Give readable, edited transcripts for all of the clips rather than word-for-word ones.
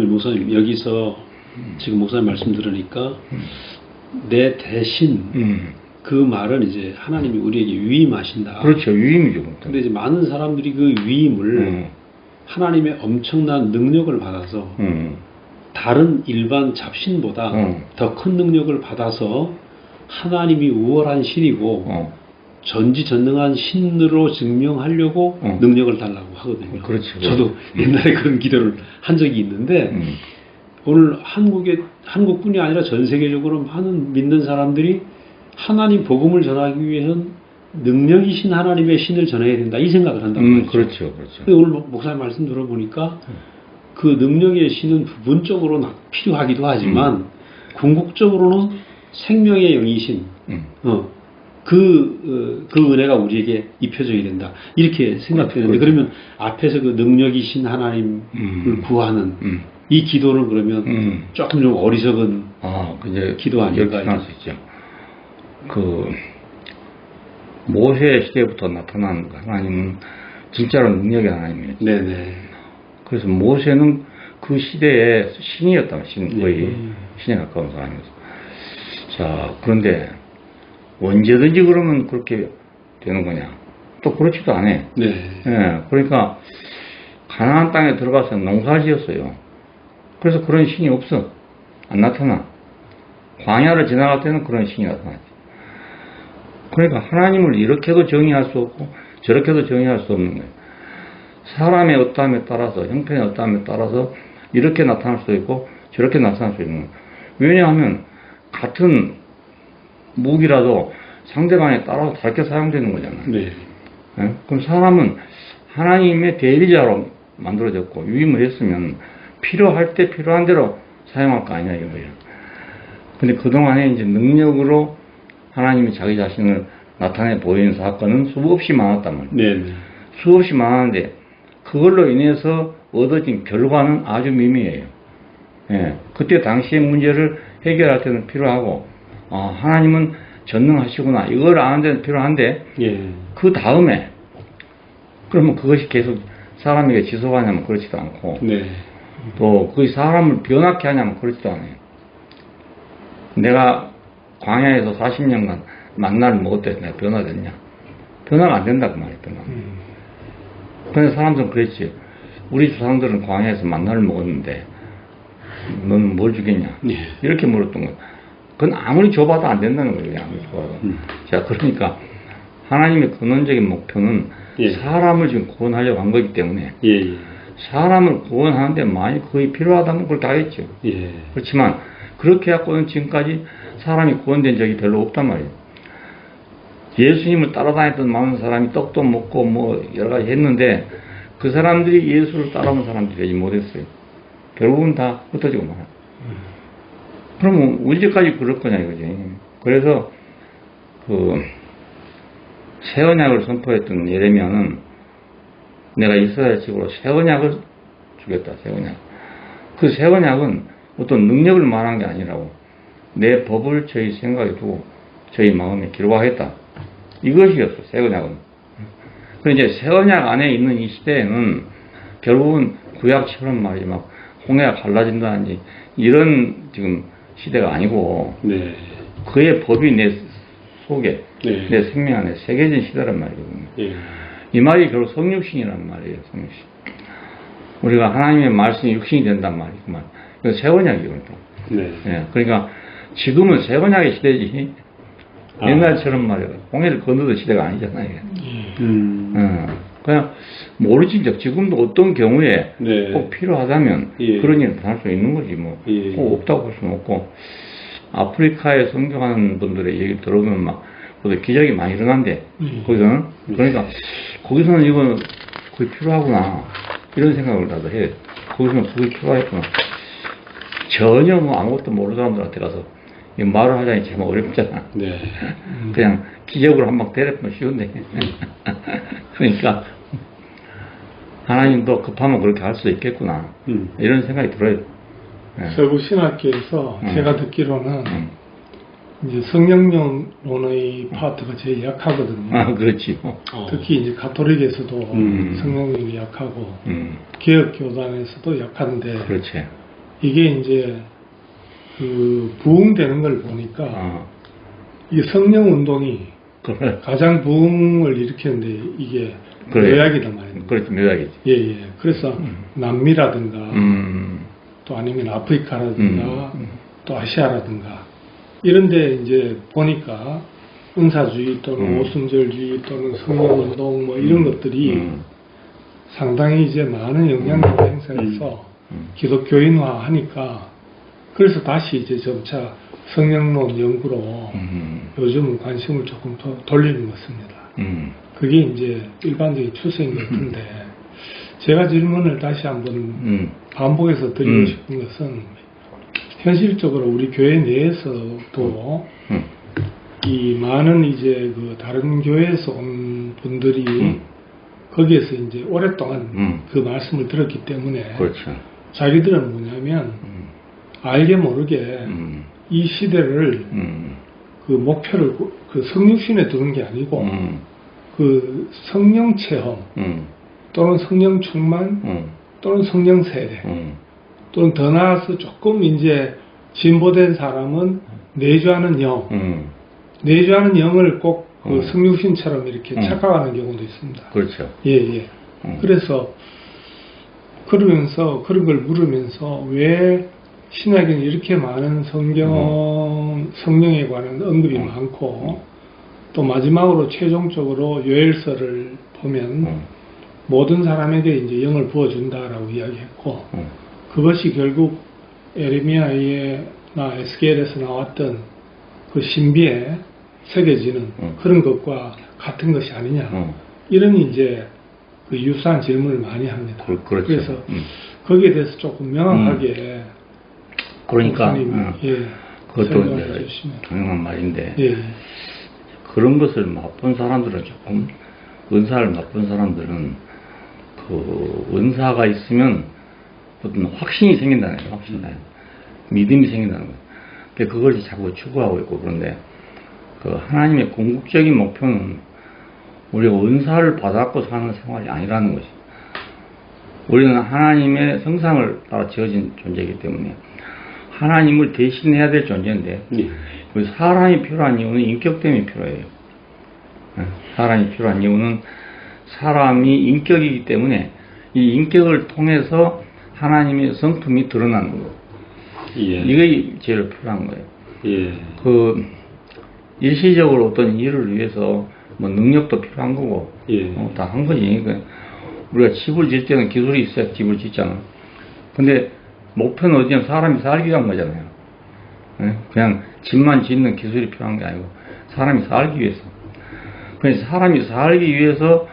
목사님, 여기서 지금 목사님 말씀 들으니까 내 대신 그 말은 이제 하나님이 우리에게 위임하신다. 그렇죠. 위임이죠. 근데 이제 많은 사람들이 그 위임을 하나님의 엄청난 능력을 받아서 다른 일반 잡신보다 더 큰 능력을 받아서 하나님이 우월한 신이고 전지전능한 신으로 증명하려고 능력을 달라고 하거든요. 그렇죠. 저도 옛날에 그런 기도를 한 적이 있는데 오늘 한국뿐이 아니라 전 세계적으로 많은 믿는 사람들이 하나님 복음을 전하기 위해서는 능력이신 하나님의 신을 전해야 된다 이 생각을 한단 말이죠. 그렇죠. 그렇죠. 오늘 목사님 말씀 들어보니까 그 능력의 신은 부분적으로 필요하기도 하지만 궁극적으로는 생명의 영이신 그 은혜가 우리에게 입혀져야 된다. 이렇게 생각되는데, 그러면 앞에서 그 능력이신 하나님을 구하는 이 기도는 그러면 조금 좀 어리석은 기도 아닌가요? 이렇게 수 있죠. 모세 시대부터 나타난 하나님은 진짜로 능력의 하나님이에요. 네네. 그래서 모세는 그 시대의 신이었다. 거의 신에 가까운 사람이었어. 자, 그런데 언제든지 그러면 그렇게 되는 거냐? 또 그렇지도 않아. 네. 예, 그러니까 가나안 땅에 들어가서 농사를 지었어요. 그래서 그런 신이 없어. 안 나타나. 광야를 지나갈 때는 그런 신이 나타나지. 그러니까 하나님을 이렇게도 정의할 수 없고 저렇게도 정의할 수 없는 거예요. 사람의 어떠함에 따라서, 형편의 어떠함에 따라서 이렇게 나타날 수도 있고 저렇게 나타날 수 있는 거예요. 왜냐하면 같은 무기라도 상대방에 따라서 다르게 사용되는 거잖아요. 네. 네? 그럼 사람은 하나님의 대리자로 만들어졌고 유임을 했으면 필요할 때 필요한 대로 사용할 거 아니냐 이거예요. 근데 그동안에 이제 능력으로 하나님이 자기 자신을 나타내 보이는 사건은 수없이 많았단 말이에요. 네. 수없이 많은데 그걸로 인해서 얻어진 결과는 아주 미미해요. 예, 그때 당시의 문제를 해결할 때는 필요하고 하나님은 전능하시구나 이걸 아는 데는 필요한데 그 다음에 그러면 그것이 계속 사람에게 지속하냐면 그렇지도 않고 또 그것이 사람을 변화케 하냐면 그렇지도 않아요. 내가 광야에서 40년간 만나를 먹었더니 내가 변화됐냐? 변화가 안 된다 그 말이에요. 그런데 사람들은 그랬지. 우리 조상들은 광야에서 만나를 먹었는데 너는 뭘 주겠냐? 이렇게 물었던 거예요. 그건 아무리 줘봐도 안 된다는 거예요. 아무리 줘봐도. 자, 그러니까 하나님의 근원적인 목표는 사람을 지금 구원하려고 한 거기 때문에 사람을 구원하는데 만약 그게 필요하다면 그렇게 하겠죠. 그렇지만 그렇게 해갖고는 지금까지 사람이 구원된 적이 별로 없단 말이에요. 예수님을 따라다녔던 많은 사람이 떡도 먹고 뭐 여러 가지 했는데 그 사람들이 예수를 따라온 사람들이 되지 못했어요. 결국은 다 흩어지고 말아요. 그러면 언제까지 그럴 거냐 이거지. 그래서 새 언약을 선포했던 예레미야는 내가 이스라엘 측으로 새 언약을 주겠다. 새 언약. 그 새 언약은 어떤 능력을 말한 게 아니라고 내 법을 저희 생각에 두고 저희 마음에 기록하겠다. 이것이었어. 새 언약은. 그런데 이제 새 언약 안에 있는 이 시대에는 결국은 구약처럼 말이지 막 홍해가 갈라진다든지 이런 지금 시대가 아니고 그의 법이 내 속에 내 생명 안에 새겨진 시대란 말이거든요. 이 말이 결국 성육신이란 말이에요. 성육신. 우리가 하나님의 말씀이 육신이 된단 말이에요. 그 말. 이거 새 언약이거든요. 그러니까 지금은 새 언약의 시대지 옛날처럼 말이에요. 홍해를 건너던 시대가 아니잖아요. 그냥 모르지. 지금도 어떤 경우에 꼭 필요하다면 그런 일을 할 수 있는 거지 뭐. 꼭 없다고 할 수는 없고 아프리카에 성경하는 분들의 얘기 들어보면 막 기적이 많이 일어난대. 거기서는 그러니까 거기서는 이건 그게 필요하구나 이런 생각을 나도 해. 거기서는 그게 필요하겠구나. 전혀 뭐 아무것도 모르는 사람들한테 가서 이 말을 하자니 참 어렵잖아. 그냥 기적으로 한 방 때려보면 쉬운데. 그러니까 하나님도 급하면 그렇게 할 수 있겠구나. 이런 생각이 들어요. 서구 신학계에서 제가 듣기로는 이제 성령론의 파트가 제일 약하거든요. 그렇지. 특히 이제 가톨릭에서도 성령론이 약하고 개혁 교단에서도 약한데. 그렇지. 이게 이제 그 부흥되는 걸 보니까 이 성령 운동이 그래. 가장 부흥을 일으켰는데 이게 그래. 묘약이단 말입니다. 그렇지, 묘약이지. 예. 그래서 남미라든가 또 아니면 아프리카라든가 또 아시아라든가 이런데 이제 보니까 은사주의 또는 오순절주의 또는 성령운동 뭐 이런 것들이 상당히 이제 많은 영향력을 행사해서 기독교인화 하니까 그래서 다시 이제 점차 성령론 연구로 요즘 관심을 조금 더 돌리는 것 같습니다. 그게 이제 일반적인 추세인 것 같은데 제가 질문을 다시 한번 반복해서 드리고 싶은 것은 현실적으로 우리 교회 내에서도 이 많은 이제 그 다른 교회에서 온 분들이 거기에서 이제 오랫동안 그 말씀을 들었기 때문에 그렇죠. 자기들은 뭐냐면 알게 모르게 이 시대를 그 목표를 그 성육신에 두는 게 아니고 그 성령 체험 또는 성령 충만 또는 성령 세례 또는 더 나아가서 조금 이제 진보된 사람은 내주하는 영 내주하는 영을 꼭 그 성육신처럼 이렇게 착각하는 경우도 있습니다. 그렇죠. 예. 그래서 그러면서 그런 걸 물으면서 왜 신약에는 이렇게 많은 성령에 관한 언급이 많고 또 마지막으로 최종적으로 요엘서를 보면 모든 사람에게 이제 영을 부어준다라고 이야기했고 그것이 결국 에레미야나 에스겔에서 나왔던 그 신비에 새겨지는 그런 것과 같은 것이 아니냐 이런 이제 그 유사한 질문을 많이 합니다. 그렇죠. 그래서 거기에 대해서 조금 명확하게 그러니까 예, 그것도 이제 당연한 말인데 예. 그런 것을 맛본 사람들은 조금 은사를 맛본 사람들은 그 은사가 있으면 어떤 확신이 생긴다는 거예요. 믿음이 생긴다는 거예요. 그걸 자꾸 추구하고 있고 그런데 그 하나님의 궁극적인 목표는 우리가 은사를 받았고 사는 생활이 아니라는 것이. 우리는 하나님의 형상을 따라 지어진 존재이기 때문에 하나님을 대신해야 될 존재인데 사람이 필요한 이유는 인격 때문에 필요해요. 사람이 필요한 이유는 사람이 인격이기 때문에 이 인격을 통해서 하나님의 성품이 드러나는 거예요. 이게 제일 필요한 거예요. 그 일시적으로 어떤 일을 위해서 뭐 능력도 필요한 거고 다 한 거지. 우리가 집을 짓을 때는 기술이 있어야 집을 짓잖아. 근데 목표는 어디냐면 사람이 살기 위한 거잖아요. 그냥 집만 짓는 기술이 필요한 게 아니고 사람이 살기 위해서. 그래서 사람이 살기 위해서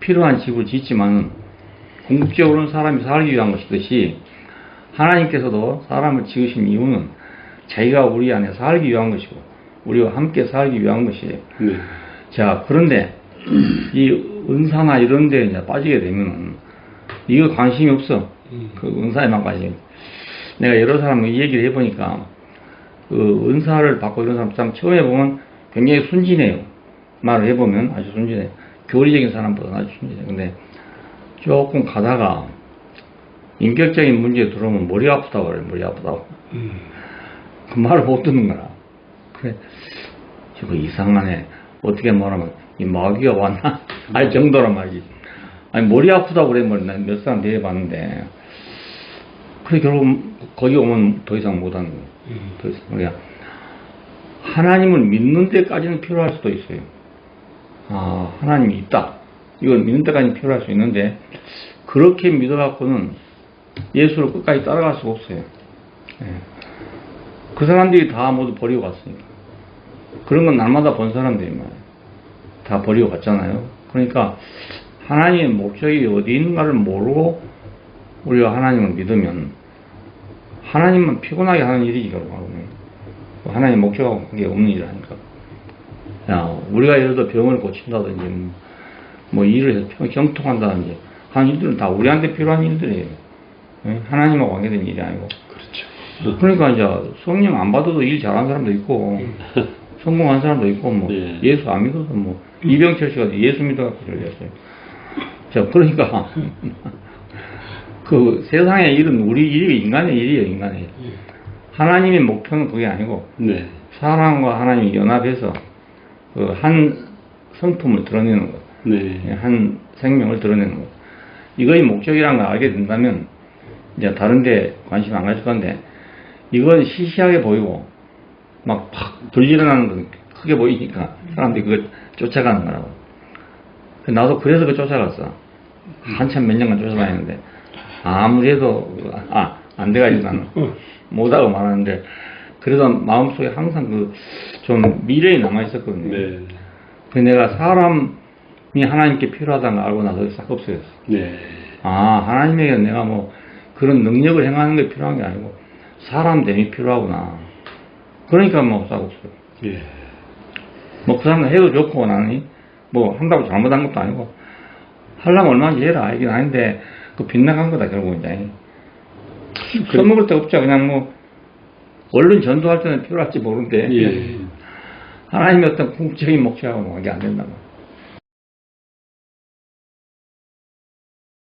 필요한 집을 짓지만 궁극적으로는 사람이 살기 위한 것이듯이 하나님께서도 사람을 지으신 이유는 자기가 우리 안에 살기 위한 것이고 우리와 함께 살기 위한 것이에요. 자, 그런데 이 은사나 이런 데 이제 빠지게 되면은 이거 관심이 없어. 그 은사에만 관심이. 내가 여러 사람과 이 얘기를 해보니까 그 은사를 받고 이런 사람 참 처음에 보면 굉장히 순진해요. 말을 해보면 아주 순진해. 교리적인 사람보다 아주 순진해. 근데 조금 가다가 인격적인 문제에 들어오면 머리 아프다고 그래. 머리 아프다고. 그 말을 못 듣는 거라. 그래. 저거 이상하네. 어떻게 말하면 이 마귀가 왔나? 알 정도란 말이지. 아니 머리 아프다고 그래. 난 몇 사람 대해봤는데 그래 결국 거기 오면 더 이상 못하는 거예요. 더 이상 우리가 하나님을 믿는 데까지는 필요할 수도 있어요. 아 하나님이 있다. 이건 믿는 데까지는 필요할 수 있는데 그렇게 믿어갖고는 예수를 끝까지 따라갈 수가 없어요. 그 사람들이 다 모두 버리고 갔으니까. 그런 건 날마다 본 사람들이 말이에요. 다 버리고 갔잖아요. 그러니까 하나님의 목적이 어디 있는가를 모르고 우리가 하나님을 믿으면 하나님만 피곤하게 하는 일이지 결국. 하나님의 목적하고 관계 없는 일을 하니까. 야, 우리가 예를 들어 병을 고친다든지 뭐 일을 해서 경통한다든지 하는 일들은 다 우리한테 필요한 일들이에요. 하나님하고 관계된 일이 아니고. 그렇죠. 그러니까 이제 성령 안 받아도 일 잘하는 사람도 있고 성공한 사람도 있고 뭐 예수 안 믿어도 뭐 이병철 씨가 예수 믿어갖고 저랬어요. 자 그러니까 그 세상의 일은 우리 일이 인간의 일이에요, 인간의 일. 예. 하나님의 목표는 그게 아니고 네. 사람과 하나님이 연합해서 그 한 성품을 드러내는 것, 네. 한 생명을 드러내는 것. 이거의 목적이라는 걸 알게 된다면 이제 다른데 관심 안 가질 건데 이건 시시하게 보이고 막 팍 불일어나는 건 크게 보이니까 사람들이 그걸 쫓아가는 거라고. 나도 그래서 그 쫓아갔어. 한참 몇 년간 쫓아다녔는데 아무리 해도 안 돼가지고 나는 못하고 말하는데 그래도 마음속에 항상 그 좀 미련이 남아있었거든요. 네. 그 내가 사람이 하나님께 필요하다는 걸 알고 나서 싹 없어졌어. 네. 하나님에게 내가 뭐 그런 능력을 행하는 게 필요한 게 아니고 사람됨이 필요하구나. 그러니까 뭐 싹 없어요. 예. 뭐 그 사람 해도 좋고 나는 뭐 한다고 잘못한 것도 아니고 하려면 얼마든지 해라 이긴 아닌데 그 빗나간 거다 결국 이제 써먹을 데 없죠. 그냥 뭐 얼른 전도할 때는 필요할지 모르는데 예. 하나님의 어떤 궁극적인 목적하고 뭐 이게 안 된다 뭐.